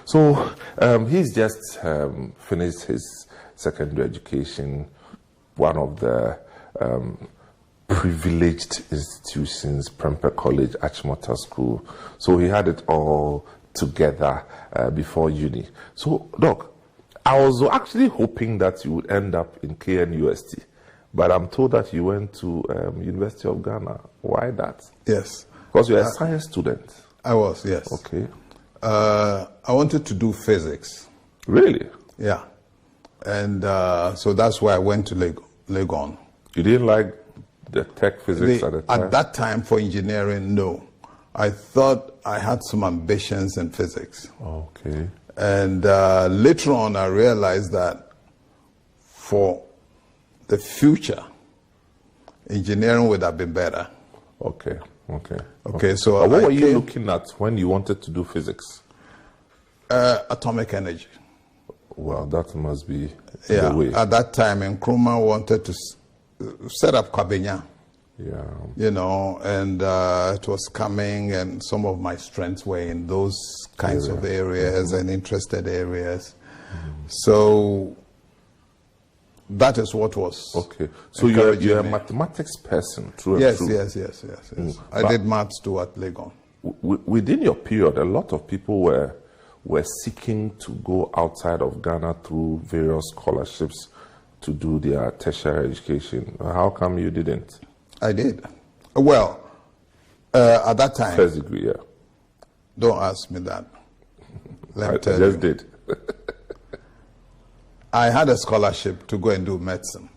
So he's just finished his secondary education, one of the privileged institutions, Prempeh College, Achimota School. So he had it all together before uni. So, Doc, I was actually hoping that you would end up in KNUST, but I'm told that you went to University of Ghana. Why that? Yes. Because you're a science student. I was, yes. Okay. I wanted to do physics. Really? Yeah. And so that's why I went to Legon. You didn't like the tech physics at the time? At that time, for engineering, no. I thought I had some ambitions in physics. Okay. And later on, I realized that for the future, engineering would have been better. Okay. Okay, so what were you looking at when you wanted to do physics? Atomic energy. Well, that must be the way. At that time, Nkrumah wanted to set up Kwabenya. Yeah. You know, and it was coming, and some of my strengths were in those kinds of areas and interested areas. So that is what was. Okay. So you're a mathematics person, true? Yes. I did maths too at Legon. Within your period, a lot of people were seeking to go outside of Ghana through various scholarships to do their tertiary education. How come you didn't? I did. Well, at that time. First degree, yeah. Don't ask me that. I just did. I had a scholarship to go and do medicine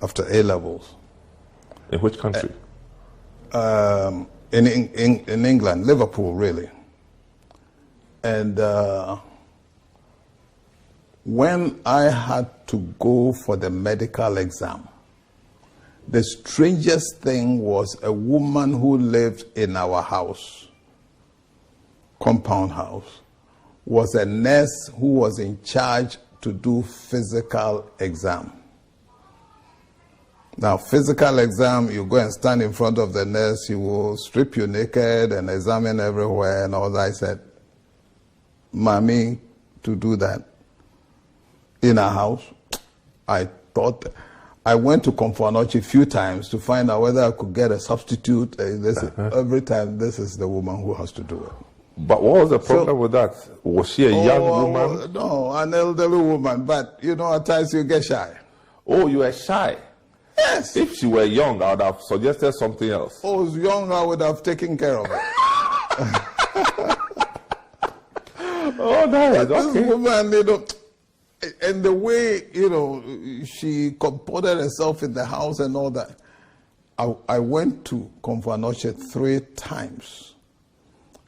after A-levels. In which country? In England, Liverpool, really. And when I had to go for the medical exam, the strangest thing was a woman who lived in our house, compound house, was a nurse who was in charge to do physical exam. Now, physical exam, you go and stand in front of the nurse, he will strip you naked and examine everywhere and all that. I said, Mommy, to do that in our house? I went to Komfanochi a few times to find out whether I could get a substitute. Every time, this is the woman who has to do it. But what was the problem with that? Was she a young woman? No, an elderly woman. But, you know, at times you get shy. Oh, you were shy? Yes. If she were young, I would have suggested something else. Oh, was young, I would have taken care of it. Oh, nice. Okay. This woman, you know, and the way, you know, she comported herself in the house and all that. I went to Komfanoche 3 times.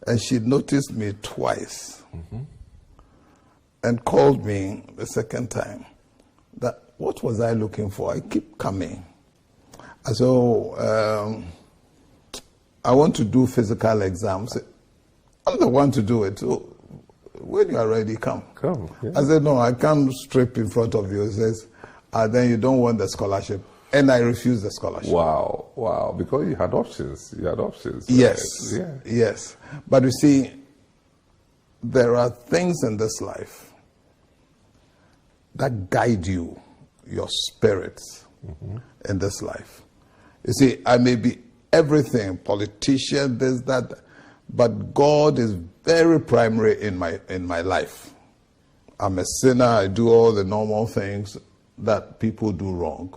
And she noticed me twice and called me the second time. That what was I looking for? I keep coming. I said, I want to do physical exams. I'm the one to do it. So when you are ready, come. Yeah. I said, no, I can't strip in front of you. He says, then you don't want the scholarship. And I refused the scholarship. Wow. Because you had options. Yes. Right? Yeah. Yes. But you see, there are things in this life that guide you, your spirits in this life. You see, I may be everything, politician, this, that, but God is very primary in my life. I'm a sinner. I do all the normal things that people do wrong.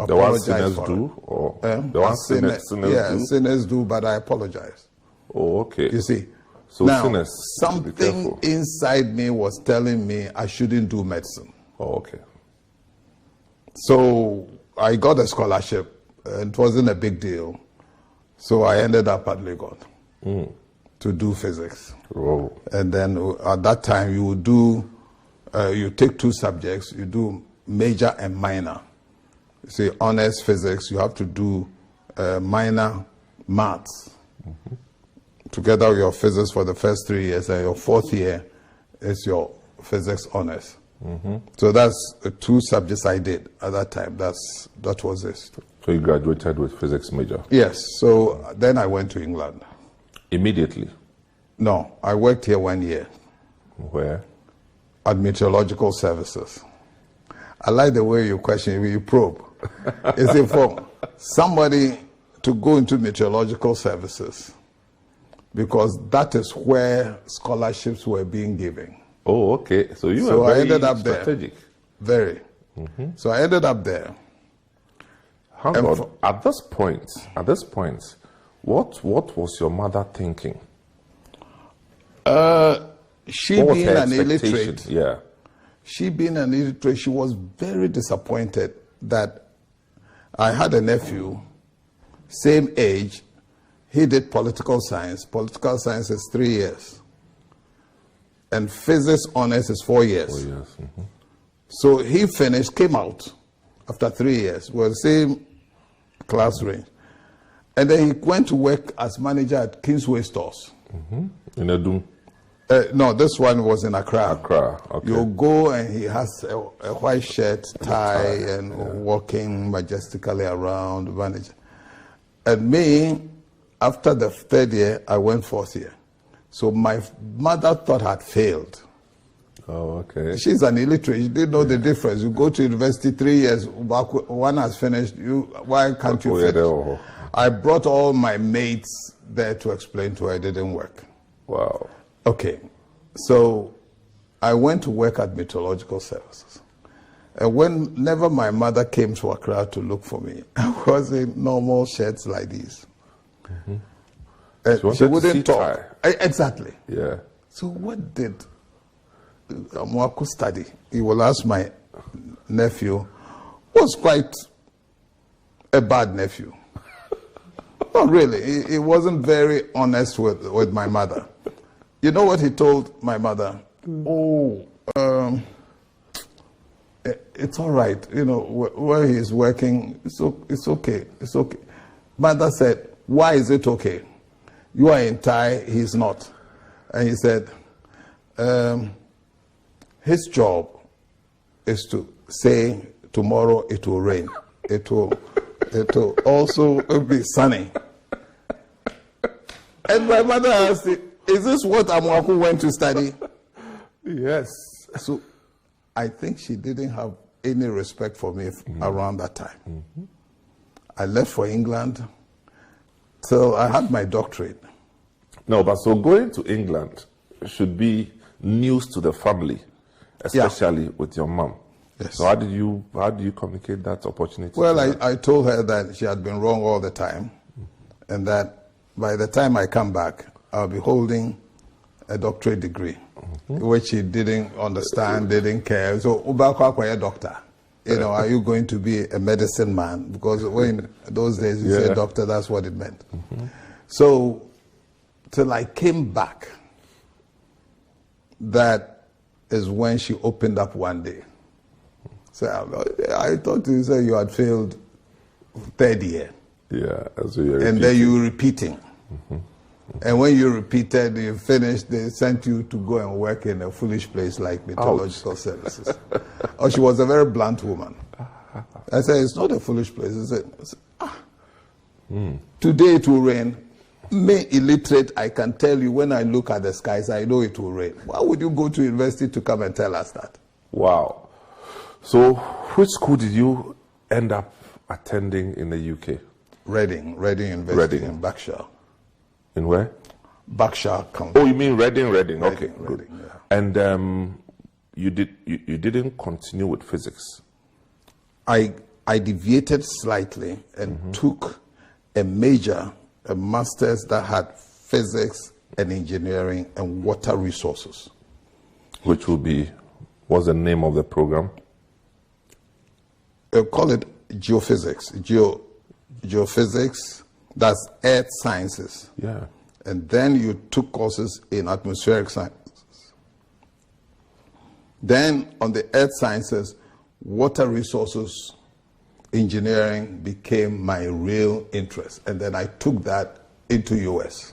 The ones sinners do? Or the ones sinners do? Sinners do, but I apologize. Oh, okay. You see, so now, sinners, something inside me was telling me I shouldn't do medicine. Oh, okay. So I got a scholarship. It wasn't a big deal. So I ended up at Legon to do physics. Oh. And then at that time you would do, you take 2 subjects, you do major and minor. You see, honors physics, you have to do minor maths together with your physics for the first 3 years, and your 4th year is your physics honors. So that's the 2 subjects I did at that time. That was it. So you graduated with physics major? Yes. So then I went to England. Immediately? No, I worked here 1 year. Where? At meteorological services. I like the way you question, you probe. Is it for somebody to go into meteorological services? Because that is where scholarships were being given. Oh, okay. So you were very I ended up strategic. There. Very. So I ended up there. Hang on. At this point, what was your mother thinking? She What was being her an expectation? illiterate. Yeah. She being an illiterate, she was very disappointed that I had a nephew, same age. He did political science. Political science is 3 years. And physics honors is 4 years. 4 years. Mm-hmm. So he finished, came out after 3 years, was the same class range. And then he went to work as manager at Kingsway Stores. Mm-hmm. In Edum? No, this one was in Accra. Accra, okay. You go and he has a white shirt, tie, and walking majestically around, manager. And me, after the 3rd year, I went 4th year. So my mother thought I'd failed. Oh, okay. She's an illiterate. She didn't know the difference. You go to university 3 years, one has finished. Why can't you finish? I brought all my mates there to explain to her it didn't work. Wow. Okay. So I went to work at meteorological services. And whenever my mother came to Accra to look for me, I was in normal shirts like these. Mm-hmm. She wouldn't talk. Exactly. Yeah. So what did Amoako study? He will ask my nephew, was quite a bad nephew. Not really. He wasn't very honest with my mother. You know what he told my mother? It's all right. You know, where he's working, it's okay. It's okay. Mother said, why is it okay? You are in Thai, he's not. And he said, his job is to say tomorrow it will rain. It will also be sunny. And my mother asked, is this what Amoako went to study? Yes. So I think she didn't have any respect for me around that time. Mm-hmm. I left for England till I had my doctorate. No, but so going to England should be news to the family, especially with your mom. Yes. So how did you communicate that opportunity? Well, I told her that she had been wrong all the time, and that by the time I come back, I'll be holding a doctorate degree, which she didn't understand, didn't care. So, Ubakwa doctor, you know, are you going to be a medicine man? Because when those days you say doctor, that's what it meant. Mm-hmm. So, till I came back, that is when she opened up one day. So I thought you said you had failed 3rd year. Yeah, as we were and then you were repeating. Mm-hmm. And when you repeated, you finished, they sent you to go and work in a foolish place like meteorological services. Oh, she was a very blunt woman. I said, it's not a foolish place. I said, today it will rain. Me, illiterate, I can tell you when I look at the skies, I know it will rain. Why would you go to university to come and tell us that? Wow. So, which school did you end up attending in the UK? Reading University in Berkshire. In where? Berkshire County. Oh, you mean Reading? Okay, Reading, good. Yeah. And you didn't continue with physics? I deviated slightly and took a master's that had physics and engineering and water resources. Which will be, what's the name of the program? They'll call it geophysics. Geophysics, that's earth sciences. Yeah. And then you took courses in atmospheric sciences. Then on the earth sciences, water resources engineering became my real interest. And then I took that into US.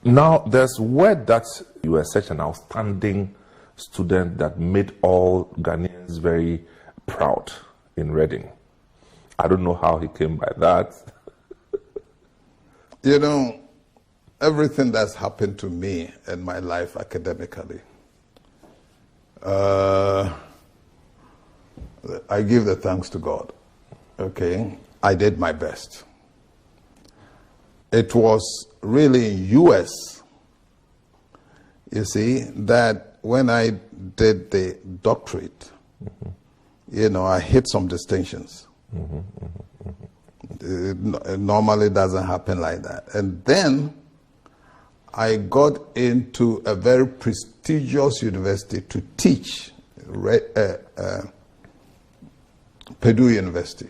Now, there's word that you were such an outstanding student that made all Ghanaians very proud in Reading. I don't know how he came by that. You know, everything that's happened to me in my life academically I give the thanks to God. Okay, I did my best. It was really in US, you see, that when I did the doctorate, you know, I hit some distinctions. It normally doesn't happen like that. And then I got into a very prestigious university to teach, Purdue University.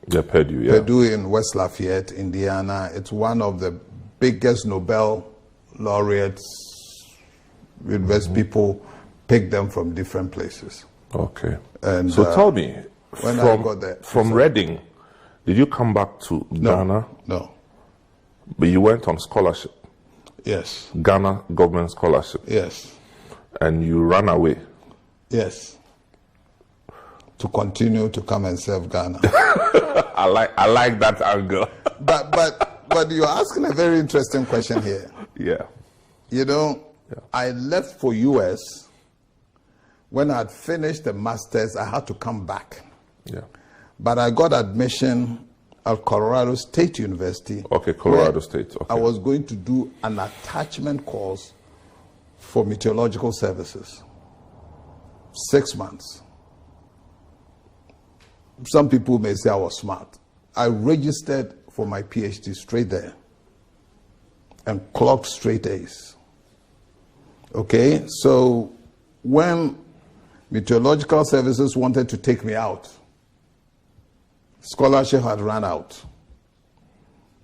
Yeah, Purdue, yeah. Purdue in West Lafayette, Indiana. It's one of the biggest Nobel laureates. University people pick them from different places. Okay. And so tell me, when I got there, from Reading, did you come back to Ghana? No. But you went on scholarship? Yes. Ghana government scholarship? Yes. And you ran away? Yes. To continue to come and serve Ghana. I like that angle. but you're asking a very interesting question here. Yeah. You know, I left for US. When I had finished the masters, I had to come back. Yeah. But I got admission at Colorado State University. Okay, Colorado State. Okay. I was going to do an attachment course for meteorological services. 6 months. Some people may say I was smart. I registered for my PhD straight there and clocked straight A's. Okay, so when meteorological services wanted to take me out, scholarship had run out.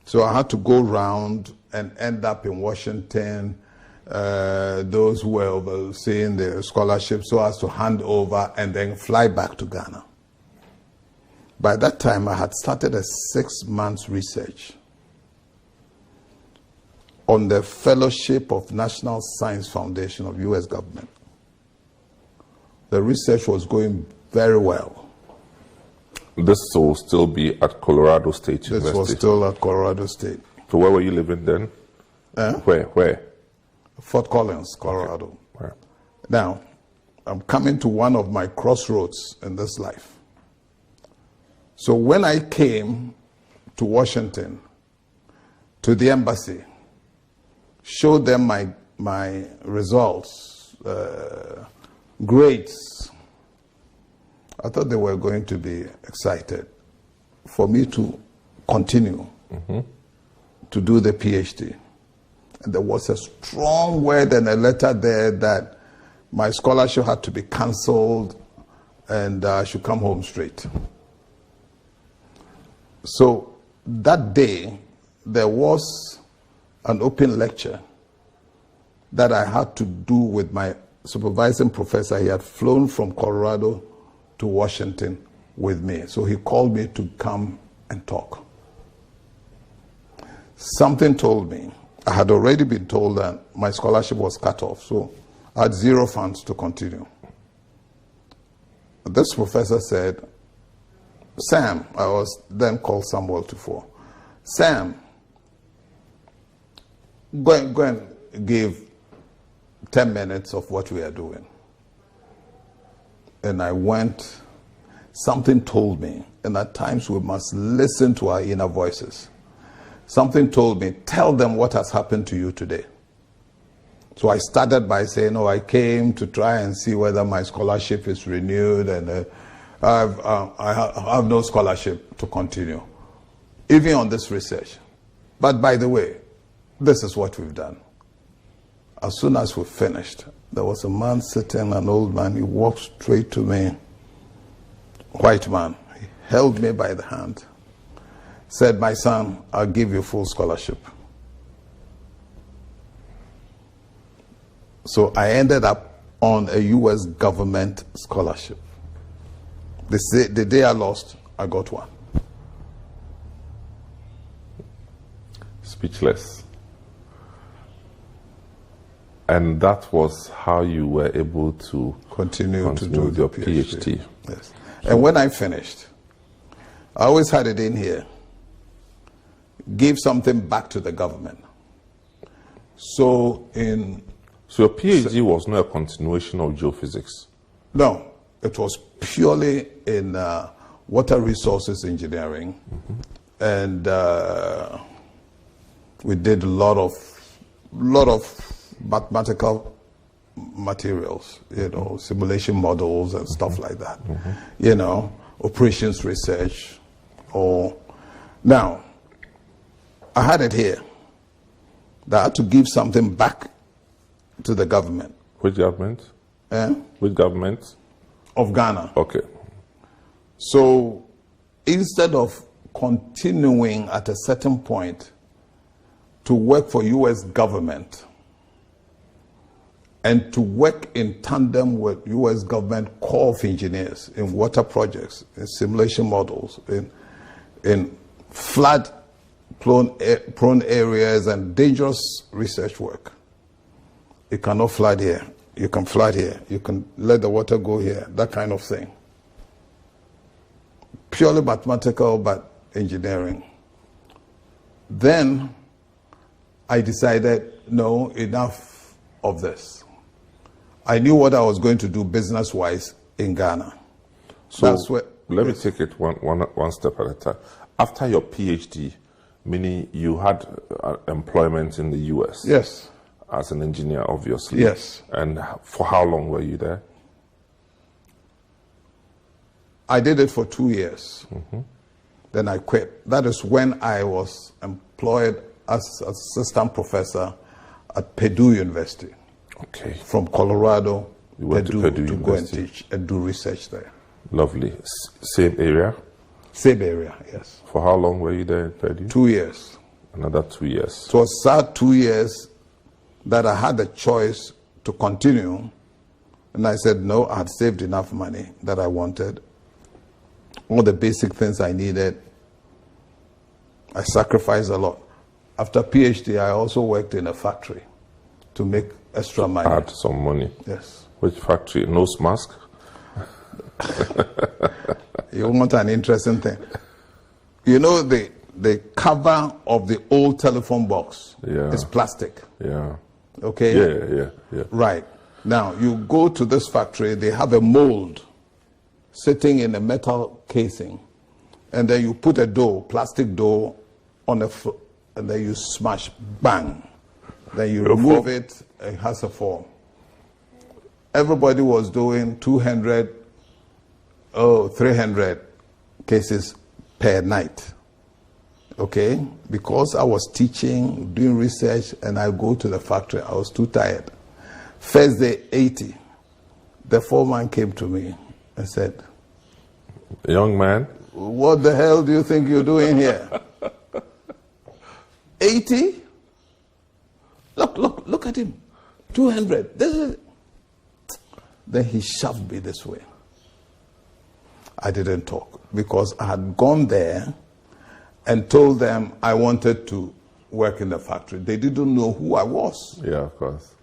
So I had to go round and end up in Washington, those who were overseeing the scholarship, so as to hand over and then fly back to Ghana. By that time, I had started a 6 months research on the Fellowship of National Science Foundation of U.S. government. The research was going very well. This will still be at Colorado State University? This was still at Colorado State. So where were you living then? Where? Fort Collins, Colorado. Okay. Where? Now, I'm coming to one of my crossroads in this life. So when I came to Washington, to the embassy, showed them my results, grades, I thought they were going to be excited for me to continue to do the PhD. And there was a strong word and a letter there that my scholarship had to be cancelled and I should come home straight. So that day, there was an open lecture that I had to do with my supervising professor. He had flown from Colorado to Washington with me. So he called me to come and talk. Something told me, I had already been told that my scholarship was cut off, so I had zero funds to continue. This professor said, Sam, I was then called Samuel Tufo. Sam, go and give 10 minutes of what we are doing. And I went, something told me, and at times we must listen to our inner voices. Something told me, tell them what has happened to you today. So I started by saying, I came to try and see whether my scholarship is renewed, and I have no scholarship to continue, even on this research. But by the way, this is what we've done. As soon as we finished, there was a man sitting, an old man. He walked straight to me, white man. He held me by the hand, said, my son, I'll give you full scholarship. So I ended up on a U.S. government scholarship. The day I lost, I got one. Speechless. And that was how you were able to continue to do your PhD. Yes. And when I finished, I always had it in here, give something back to the government. So in So your PhD was not a continuation of geophysics? No, it was purely in water resources engineering, and we did a lot of mathematical materials, simulation models and stuff like that. Operations research. Now, I had it here that I had to give something back to the government. Which government? Which government? Of Ghana. Okay. So instead of continuing at a certain point to work for U.S. government and to work in tandem with U.S. government Corps of Engineers in water projects, in simulation models, in flood-prone areas and dangerous research work. You cannot flood here. You can flood here. You can let the water go here, that kind of thing. Purely mathematical, but engineering. Then I decided, no, enough of this. I knew what I was going to do business-wise in Ghana. So that's where, let me take it one step at a time. After your PhD, meaning you had employment in the US? Yes. As an engineer, obviously. Yes. And for how long were you there? I did it for 2 years. Then I quit. That is when I was employed as assistant professor at Purdue University. Okay. From Colorado, You went to Purdue to go and University. teach and do research there. Lovely. Same area? Same area, yes. For how long were you there in Purdue? 2 years. Another 2 years. It was sad 2 years that I had the choice to continue. And I said, no, I had saved enough money that I wanted. All the basic things I needed. I sacrificed a lot. After PhD, I also worked in a factory to make extra money. Add some money. Yes. Which factory? Nose mask? You want an interesting thing. You know the cover of the old telephone box is plastic. Yeah. Okay? Yeah. Right. Now, you go to this factory, they have a mold sitting in a metal casing, and then you put a dough, plastic dough, on the floor, and then you smash, bang. Then you remove it, it has a form. Everybody was doing 200, 300 cases per night. Okay? Because I was teaching, doing research, and I go to the factory, I was too tired. First day, 80. The foreman came to me and said, Young man? What the hell do you think you're doing here? 80? Look at him. 200. This is... Then he shoved me this way. I didn't talk because I had gone there and told them I wanted to work in the factory. They didn't know who I was. Yeah, of course.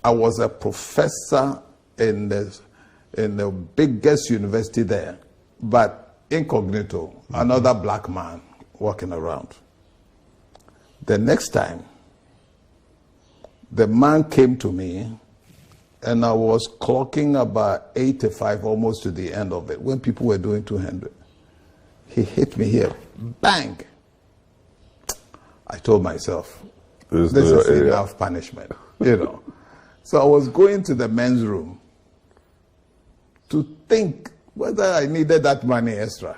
I was a professor in the biggest university there, but incognito, another black man walking around. The next time, the man came to me, and I was clocking about 85, almost to the end of it, when people were doing 200. He hit me here, bang. I told myself, this is enough punishment, So I was going to the men's room to think whether I needed that money extra.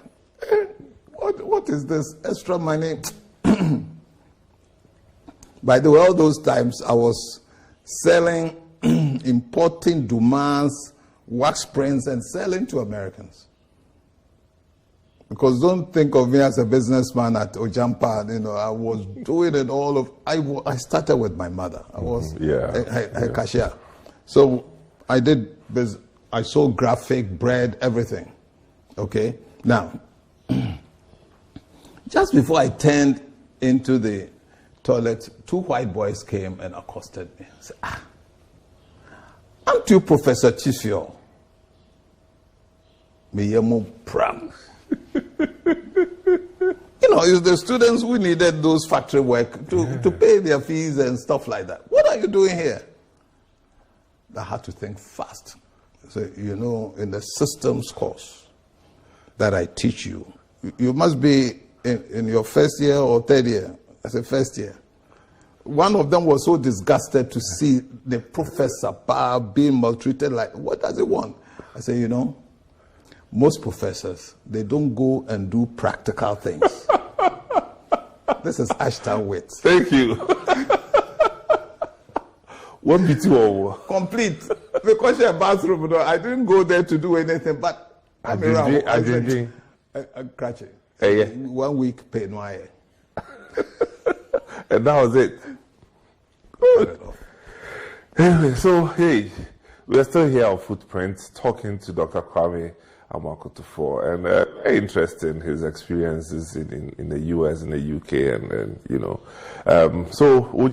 What is this extra money? By the way, all those times I was selling, importing Dumas, wax prints, and selling to Americans. Because don't think of me as a businessman at Ojampa. I was doing it all of. I started with my mother. I was a cashier. So I did. I sold graphic, bread, everything. Okay. Now, just before I turned into the toilet, two white boys came and accosted me. I said, aren't you Professor Chisio? Miyemu Pram. It's the students who needed those factory work to pay their fees and stuff like that. What are you doing here? that had to think fast. So, you know, in the systems course that I teach you, you must be in your first year or third year. I said first year. One of them was so disgusted to see the professor being maltreated. Like, what does he want? I said, you know, most professors, they don't go and do practical things. This is Ashton Witt. Thank you. One bit more. Complete. Because you're a bathroom, no, I didn't go there to do anything, but I did. Cratching. Yeah. 1 week pay no aye. And that was it. Good. Anyway, so hey, we're still here on Footprints talking to Dr. Kwame Amoako, and very interesting his experiences in the US, in the UK, and you know, so.